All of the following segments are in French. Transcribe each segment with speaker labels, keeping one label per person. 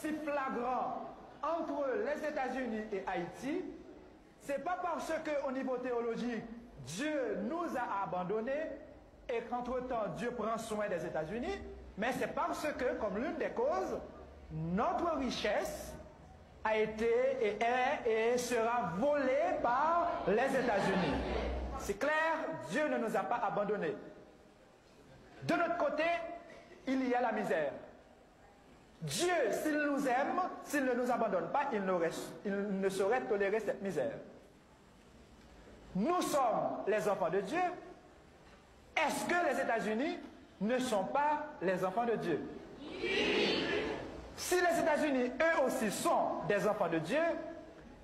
Speaker 1: si flagrant entre les États-Unis et Haïti, c'est pas parce qu'au niveau théologique, Dieu nous a abandonnés et qu'entre-temps, Dieu prend soin des États-Unis, mais c'est parce que, comme l'une des causes, notre richesse a été et est et sera volée par les États-Unis. C'est clair, Dieu ne nous a pas abandonnés. De notre côté, il y a la misère. Dieu, s'il nous aime, s'il ne nous abandonne pas, il ne saurait tolérer cette misère. Nous sommes les enfants de Dieu. Est-ce que les États-Unis ne sont pas les enfants de Dieu? Si les États-Unis, eux aussi, sont des enfants de Dieu,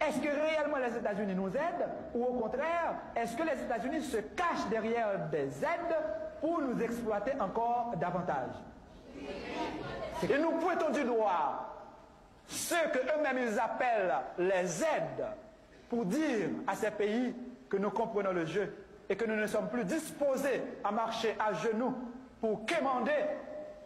Speaker 1: est-ce que réellement les États-Unis nous aident? Ou au contraire, est-ce que les États-Unis se cachent derrière des aides pour nous exploiter encore davantage? Et nous pointons du doigt ceux que eux-mêmes ils appellent les aides pour dire à ces pays que nous comprenons le jeu et que nous ne sommes plus disposés à marcher à genoux pour quémander,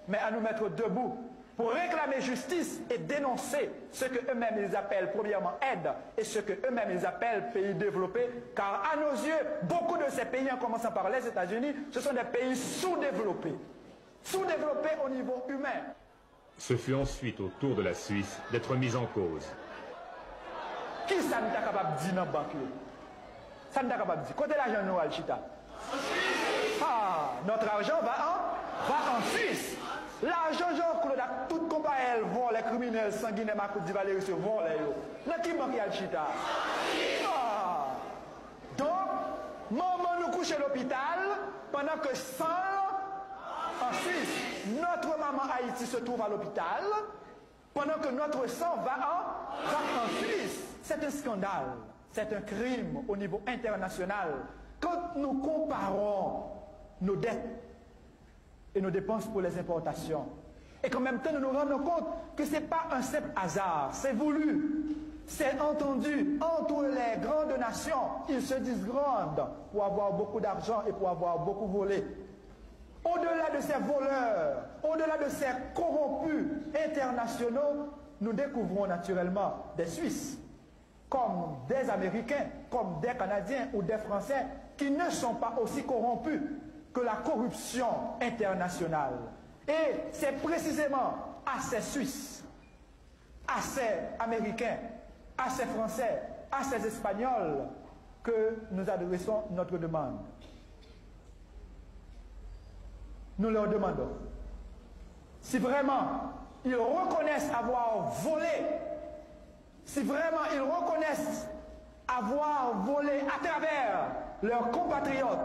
Speaker 1: mais à nous mettre debout pour réclamer justice et dénoncer ce que eux-mêmes ils appellent premièrement aide et ce que eux-mêmes ils appellent pays développés, car à nos yeux, beaucoup de ces pays, en commençant par les États-Unis, ce sont des pays sous-développés au niveau humain.
Speaker 2: Ce fut ensuite au tour de la Suisse d'être mise en cause.
Speaker 1: Qui ça n'est pas capable de dire dans la banque? Ça n'est pas capable de dire. Côté l'argent, nous, Alchita. Ah, notre argent va en Suisse. L'argent, genre, toute compagnie, elle vend, les criminels sanguinaires, ma coupe Valérie se vend, là. Dans qui banque Alchita? Ah. Donc, maman nous couche à l'hôpital pendant que 100 en Suisse. Notre maman Haïti se trouve à l'hôpital pendant que notre sang va en Suisse. C'est un scandale, c'est un crime au niveau international. Quand nous comparons nos dettes et nos dépenses pour les importations, et qu'en même temps nous nous rendons compte que ce n'est pas un simple hasard, c'est voulu, c'est entendu entre les grandes nations. Ils se disent grandes pour avoir beaucoup d'argent et pour avoir beaucoup volé. Au-delà de ces voleurs, au-delà de ces corrompus internationaux, nous découvrons naturellement des Suisses, comme des Américains, comme des Canadiens ou des Français, qui ne sont pas aussi corrompus que la corruption internationale. Et c'est précisément à ces Suisses, à ces Américains, à ces Français, à ces Espagnols que nous adressons notre demande. Nous leur demandons si vraiment ils reconnaissent avoir volé, si vraiment ils reconnaissent avoir volé à travers leurs compatriotes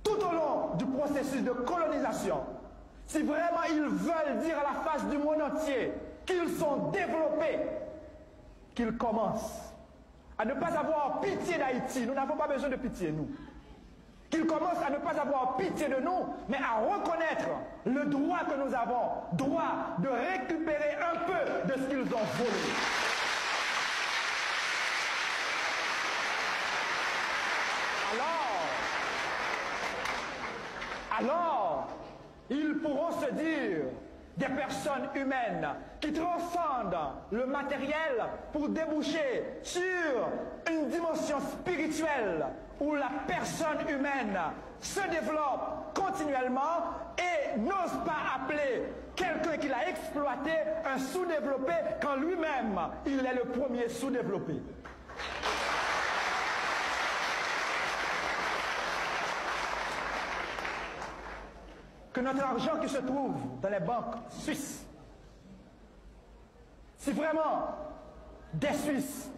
Speaker 1: tout au long du processus de colonisation, si vraiment ils veulent dire à la face du monde entier qu'ils sont développés, qu'ils commencent à ne pas avoir pitié d'Haïti. Nous n'avons pas besoin de pitié, nous. Qu'ils commencent à ne pas avoir pitié de nous, mais à reconnaître le droit que nous avons, droit de récupérer un peu de ce qu'ils ont volé. Alors, ils pourront se dire des personnes humaines qui transcendent le matériel pour déboucher sur une dimension spirituelle où la personne humaine se développe continuellement et n'ose pas appeler quelqu'un qui l'a exploité un sous-développé quand lui-même il est le premier sous-développé. Que notre argent qui se trouve dans les banques suisses, si vraiment des Suisses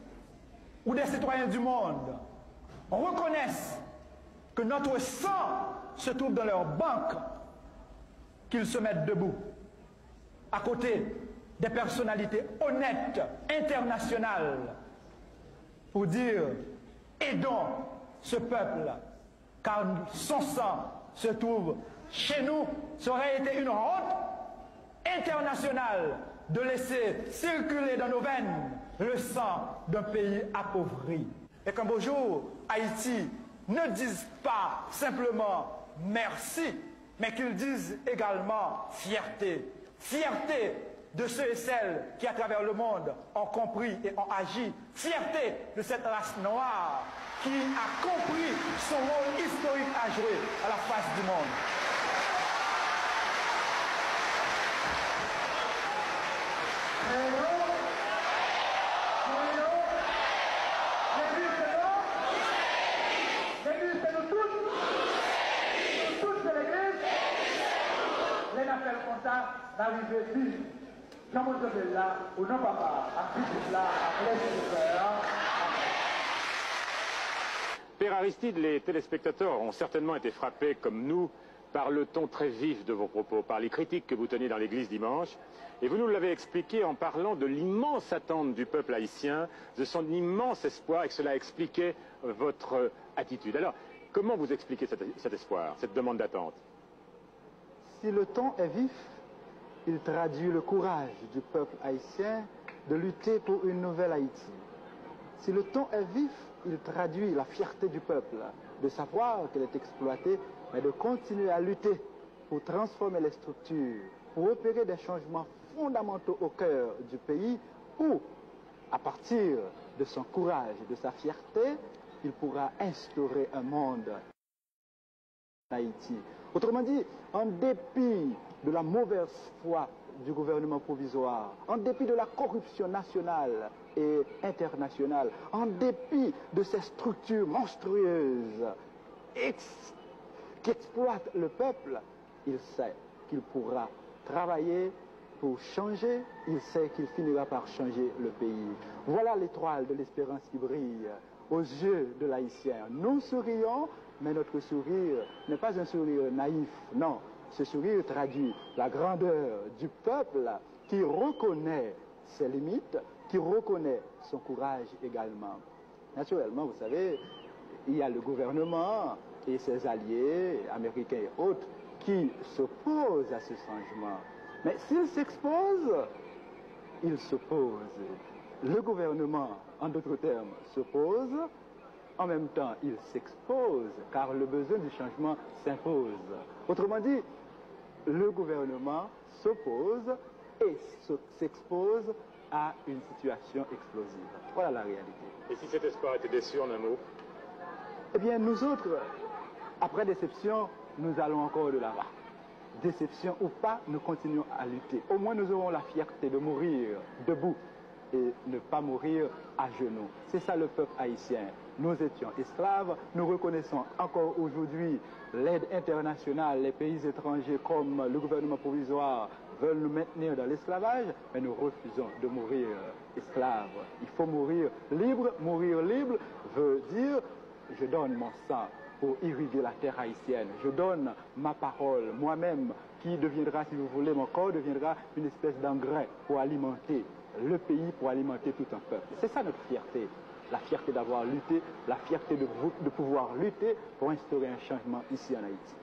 Speaker 1: ou des citoyens du monde reconnaissent que notre sang se trouve dans leurs banques, qu'ils se mettent debout à côté des personnalités honnêtes, internationales, pour dire aidons ce peuple, car son sang se trouve chez nous. Ça aurait été une honte internationale de laisser circuler dans nos veines le sang d'un pays appauvri. Et qu'un beau jour, Haïti ne dise pas simplement merci, mais qu'ils disent également fierté. Fierté de ceux et celles qui, à travers le monde, ont compris et ont agi. Fierté de cette race noire qui a compris son rôle historique à jouer à la face du monde.
Speaker 3: L'arrivée vive, Jean-Montel là, au nom papa, à Philippe là, à Blaise de Père.
Speaker 2: Père Aristide, les téléspectateurs ont certainement été frappés, comme nous, par le ton très vif de vos propos, par les critiques que vous teniez dans l'église dimanche. Et vous nous l'avez expliqué en parlant de l'immense attente du peuple haïtien, de son immense espoir, et que cela expliquait votre attitude. Alors, comment vous expliquez cet espoir, cette demande d'attente?
Speaker 3: Si le ton est vif, il traduit le courage du peuple haïtien de lutter pour une nouvelle Haïti. Si le ton est vif, il traduit la fierté du peuple de savoir qu'elle est exploitée, mais de continuer à lutter pour transformer les structures, pour opérer des changements fondamentaux au cœur du pays, où, à partir de son courage et de sa fierté, il pourra instaurer un monde en Haïti. Autrement dit, en dépit de la mauvaise foi du gouvernement provisoire, en dépit de la corruption nationale et internationale, en dépit de ces structures monstrueuses qui exploitent le peuple, il sait qu'il pourra travailler pour changer, il sait qu'il finira par changer le pays. Voilà l'étoile de l'espérance qui brille aux yeux de l'Haïtien. Nous sourions, mais notre sourire n'est pas un sourire naïf, non. Ce sourire traduit la grandeur du peuple qui reconnaît ses limites, qui reconnaît son courage également. Naturellement, vous savez, il y a le gouvernement et ses alliés, américains et autres, qui s'opposent à ce changement. Mais s'ils s'exposent, ils s'opposent. Le gouvernement, en d'autres termes, s'oppose. En même temps, il s'expose, car le besoin du changement s'impose. Autrement dit, le gouvernement s'oppose et s'expose à une situation explosive. Voilà la réalité.
Speaker 2: Et si cet espoir était déçu en un mot?
Speaker 3: Eh bien, nous autres, après déception, nous allons encore de l'avant. Déception ou pas, nous continuons à lutter. Au moins, nous aurons la fierté de mourir debout et ne pas mourir à genoux. C'est ça le peuple haïtien. Nous étions esclaves, nous reconnaissons encore aujourd'hui l'aide internationale, les pays étrangers comme le gouvernement provisoire veulent nous maintenir dans l'esclavage, mais nous refusons de mourir esclaves. Il faut mourir libre. Mourir libre veut dire je donne mon sang pour irriguer la terre haïtienne. Je donne ma parole, moi-même, qui deviendra, si vous voulez, mon corps deviendra une espèce d'engrais pour alimenter le pays, pour alimenter tout un peuple. C'est ça notre fierté. La fierté d'avoir lutté, la fierté de pouvoir lutter pour instaurer un changement ici en Haïti.